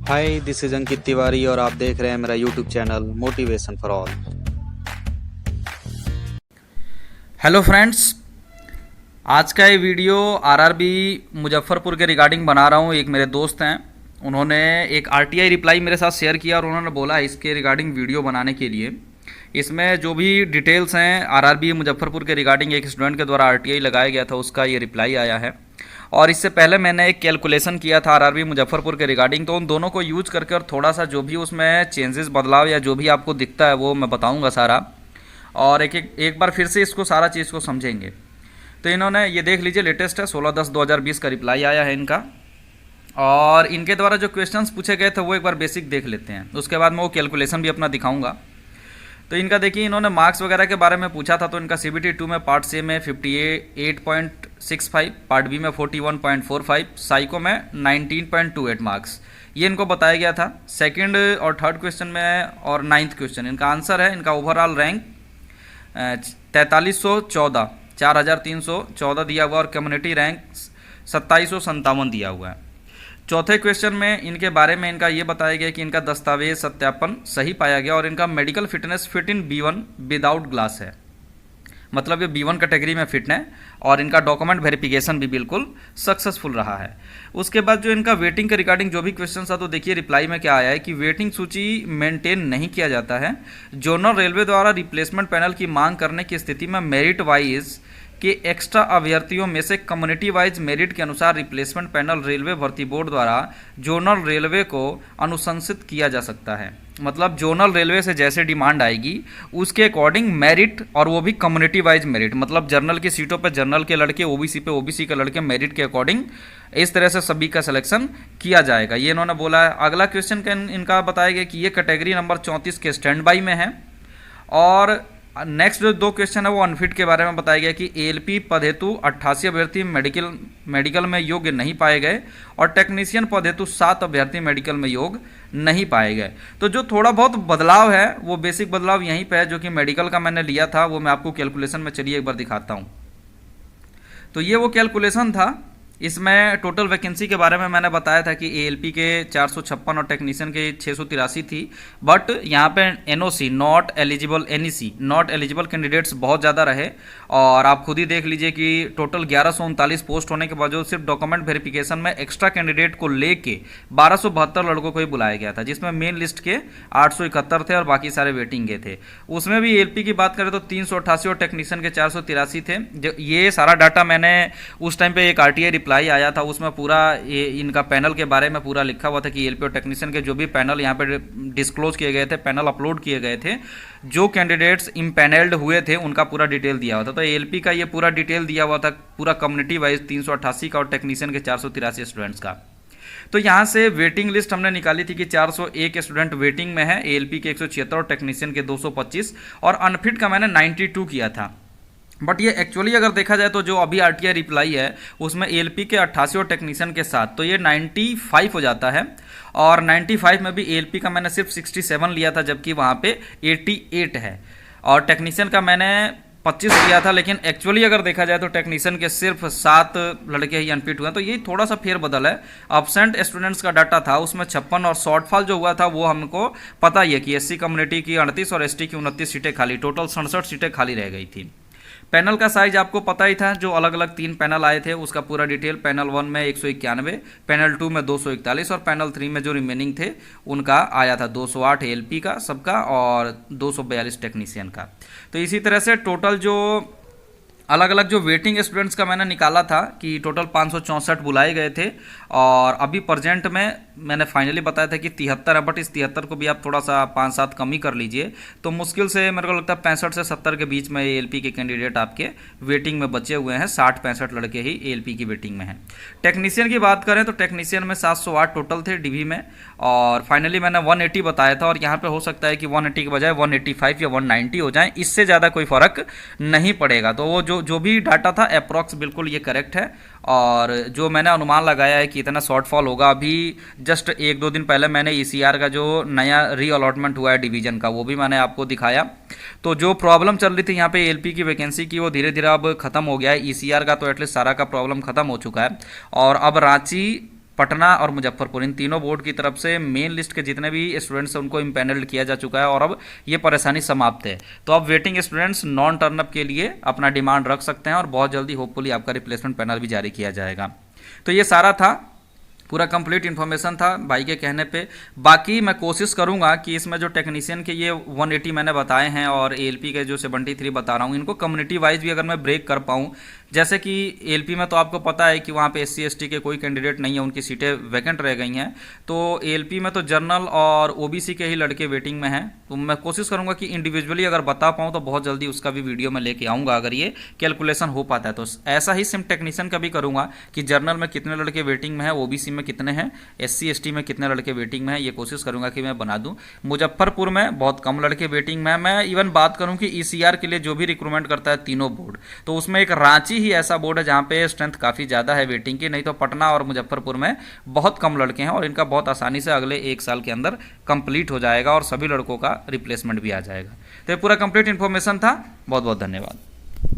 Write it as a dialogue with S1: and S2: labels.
S1: Hi, this is Ankit Tiwari और आप देख रहे हैं मेरा YouTube channel motivation for all.
S2: Hello friends, आज का ये वीडियो आरआरबी मुजफ्फरपुर के रिगार्डिंग बना रहा हूँ। एक मेरे दोस्त हैं, उन्होंने एक आरटीआई रिप्लाई मेरे साथ शेयर किया और उन्होंने बोला इसके रिगार्डिंग वीडियो बनाने के लिए। इसमें जो भी डिटेल्स हैं आरआरबी मुजफ्फरपुर के रिगार्डिंग एक स्टूडेंट के द्वारा आरटीआई लगाया गया था, उसका ये रिप्लाई आया है। और इससे पहले मैंने एक कैलकुलेशन किया था आरआरबी मुजफ्फरपुर के रिगार्डिंग, तो उन दोनों को यूज करके और थोड़ा सा जो भी उसमें चेंजेस बदलाव या जो भी आपको दिखता है वो मैं बताऊँगा सारा। और एक बार फिर से इसको सारा चीज़ को समझेंगे। तो इन्होंने ये देख लीजिए, लेटेस्ट है 16/10/2020 का रिप्लाई आया है इनका। और इनके द्वारा जो क्वेश्चंस पूछे गए थे वो एक बार बेसिक देख लेते हैं, उसके बाद मैं वो कैलकुलेशन भी अपना दिखाऊंगा। तो इनका देखिए, इन्होंने मार्क्स वगैरह के बारे में पूछा था। तो इनका CBT 2 में पार्ट सी में 58.65, पार्ट बी में 41.45, साइको में 19.28 मार्क्स, ये इनको बताया गया था। सेकंड और थर्ड क्वेश्चन में और 9th क्वेश्चन इनका आंसर है। इनका ओवरऑल रैंक 4314, 4314 दिया हुआ और कम्युनिटी रैंक 2757 दिया हुआ है। चौथे क्वेश्चन में इनके बारे में इनका ये बताया गया कि इनका दस्तावेज सत्यापन सही पाया गया और इनका medical fitness fit in B1 without glass है, मतलब ये B1 कैटेगरी में फिट है। और इनका डॉक्यूमेंट वेरिफिकेशन भी बिल्कुल सक्सेसफुल रहा है। उसके बाद जो इनका वेटिंग के रिगार्डिंग जो भी क्वेश्चन था, तो देखिए रिप्लाई में क्या आया है कि वेटिंग सूची मेंटेन नहीं किया जाता है। जोनल रेलवे द्वारा रिप्लेसमेंट पैनल की मांग करने की स्थिति में मेरिट वाइज के एक्स्ट्रा अभ्यर्थियों में से कम्युनिटी वाइज मेरिट के अनुसार रिप्लेसमेंट पैनल रेलवे भर्ती बोर्ड द्वारा जोनल रेलवे को अनुशंसित किया जा सकता है। मतलब जोनल रेलवे से जैसे डिमांड आएगी उसके अकॉर्डिंग मेरिट, और वो भी कम्युनिटी वाइज मेरिट, मतलब जर्नल की सीटों पर जर्नल के लड़के, ओबीसी पे ओबीसी के लड़के, मेरिट के अकॉर्डिंग इस तरह से सभी का सिलेक्शन किया जाएगा, ये इन्होंने बोला है। अगला क्वेश्चन का इनका बताया गया कि ये कैटेगरी नंबर 34 के स्टैंड बाई में है। और नेक्स्ट जो दो क्वेश्चन है वो अनफिट के बारे में बताया गया कि ALP पद हेतु 88 अभ्यर्थी मेडिकल में योग्य नहीं पाए गए और टेक्नीशियन पद हेतु 7 अभ्यर्थी मेडिकल में योग्य नहीं पाए गए। तो जो थोड़ा बहुत बदलाव है वो बेसिक बदलाव यहीं पे है, जो कि मेडिकल का मैंने लिया था, वो मैं आपको कैलकुलेशन में चलिए एक बार दिखाता हूँ। तो ये वो कैलकुलेशन था। इसमें टोटल वैकेंसी के बारे में मैंने बताया था कि ALP के 456 और टेक्नीशियन के 683 थी। बट यहाँ पे NOC not eligible, NEC not eligible candidates बहुत ज़्यादा रहे। और आप खुद ही देख लीजिए कि टोटल 1139 पोस्ट होने के बावजूद सिर्फ डॉक्यूमेंट वेरिफिकेशन में एक्स्ट्रा कैंडिडेट को लेके 1272 लड़कों को ही बुलाया गया था, जिसमें मेन लिस्ट के 871 थे और बाकी सारे वेटिंग के थे। उसमें भी ALP की बात करें तो 388 और टेक्नीशियन के 483 थे। जो ये सारा डाटा मैंने उस टाइम पे एक RTI रिप्लाई आया था, उसमें पूरा ये इनका पैनल के बारे में पूरा लिखा हुआ था कि ALP और टेक्नीशियन के जो भी पैनल यहाँ पे डिस्क्लोज किए गए थे, पैनल अपलोड किए गए थे, जो कैंडिडेट्स इम्पैनल्ड हुए थे उनका पूरा डिटेल दिया हुआ था। तो ALP का ये पूरा डिटेल दिया हुआ था, पूरा कम्युनिटी वाइज 388 का और टेक्नीशियन के 483 स्टूडेंट्स का। तो यहाँ से वेटिंग लिस्ट हमने निकाली थी कि 401 स्टूडेंट वेटिंग में है, ALP के 176 और टेक्नीशियन के 225, और अनफिट का मैंने 92 किया था। बट ये एक्चुअली अगर देखा जाए तो जो अभी RTI रिप्लाई है उसमें ALP के 88 और टेक्नीशियन के 7, तो ये 95 हो जाता है। और 95 में भी ALP का मैंने सिर्फ 67 लिया था, जबकि वहाँ पे 88 है। और टेक्नीशियन का मैंने 25 लिया था, लेकिन एक्चुअली अगर देखा जाए तो टेक्नीशियन के सिर्फ 7 लड़के ही अनफिट हुए हैं। तो ये थोड़ा सा फेरबदल है। अब्सेंट स्टूडेंट्स का डाटा था उसमें 56 और शॉर्टफॉल जो हुआ था वो हमको पता ही है कि SC कम्युनिटी की 38 और ST की 29 सीटें खाली, टोटल 67 सीटें खाली रह गई थी। पैनल का साइज आपको पता ही था, जो अलग अलग 3 पैनल आए थे उसका पूरा डिटेल। पैनल 1 में 191, पैनल 2 में 241 और पैनल 3 में जो रिमेनिंग थे उनका आया था 208 ALP का सबका और 242 टेक्नीशियन का। तो इसी तरह से टोटल जो अलग अलग जो वेटिंग स्टूडेंट्स का मैंने निकाला था कि टोटल 564 बुलाए गए थे। और अभी प्रेजेंट में मैंने फाइनली बताया था कि 73 है, बट इस 73 को भी आप थोड़ा सा 5-7 कम ही कर लीजिए तो मुश्किल से मेरे को लगता है 65 से 70 के बीच में ALP के कैंडिडेट आपके वेटिंग में बचे हुए हैं। 60-65 लड़के ही ALP की वेटिंग में हैं। टेक्नीशियन की बात करें तो टेक्नीशियन में 708 टोटल थे DV में, और फाइनली मैंने 180 बताया था। और यहाँ पे हो सकता है कि 180 के बजाय 185 या 190 हो जाए, इससे ज़्यादा कोई फ़र्क नहीं पड़ेगा। तो वो जो भी डाटा था अप्रॉक्स बिल्कुल ये करेक्ट है। और जो मैंने अनुमान लगाया है कि इतना शॉर्टफॉल होगा, अभी जस्ट 1-2 दिन पहले मैंने ECR का जो नया रीअलॉटमेंट हुआ है डिवीजन का वो भी मैंने आपको दिखाया। तो जो प्रॉब्लम चल रही थी यहाँ पे ALP की वैकेंसी की वो धीरे धीरे अब खत्म हो गया है। ECR का तो एटलीस्ट सारा का प्रॉब्लम खत्म हो चुका है। और अब रांची पटना और मुजफ्फरपुर, इन तीनों बोर्ड की तरफ से मेन लिस्ट के जितने भी स्टूडेंट्स हैं उनको इम्पैनल्ड किया जा चुका है और अब ये परेशानी समाप्त है। तो अब वेटिंग स्टूडेंट्स नॉन टर्नअप के लिए अपना डिमांड रख सकते हैं और बहुत जल्दी होपफुली आपका रिप्लेसमेंट पैनल भी जारी किया जाएगा। तो ये सारा था, पूरा कंप्लीट इन्फॉर्मेशन था भाई के कहने पे। बाकी मैं कोशिश करूंगा कि इसमें जो टेक्नीशियन के ये 180 मैंने बताए हैं और एएलपी के जो 73 बता रहा हूँ, इनको कम्युनिटी वाइज भी अगर मैं ब्रेक कर पाऊँ, जैसे कि एएलपी में तो आपको पता है कि वहाँ पे SC ST के कोई कैंडिडेट नहीं है, उनकी सीटें वैकेंट रह गई हैं। तो एएलपी में तो जनरल और OBC के ही लड़के वेटिंग में हैं। तो मैं कोशिश करूंगा कि इंडिविजुअली अगर बता पाऊँ तो बहुत जल्दी उसका भी वीडियो में लेके आऊँगा, अगर ये कैलकुलेशन हो पाता है तो। ऐसा ही सिम टेक्नीशियन का भी करूँगा कि जर्नल में कितने लड़के वेटिंग में हैं, OBC में कितने हैं, SC ST में कितने लड़के वेटिंग में हैं, ये कोशिश करूंगा कि मैं बना दूं। मुजफ्फरपुर में बहुत कम लड़के वेटिंग में हैं। मैं इवन बात करूं कि ECR के लिए जो भी रिक्रूटमेंट करता है तीनों बोर्ड, तो उसमें एक रांची ही ऐसा बोर्ड है जहां पे स्ट्रेंथ काफ़ी ज़्यादा है वेटिंग की, नहीं तो पटना और मुजफ्फरपुर में बहुत कम लड़के हैं और इनका बहुत आसानी से अगले 1 साल के अंदर कंप्लीट हो जाएगा और सभी लड़कों का रिप्लेसमेंट भी आ जाएगा। तो ये पूरा कंप्लीट इन्फॉर्मेशन था। बहुत बहुत धन्यवाद।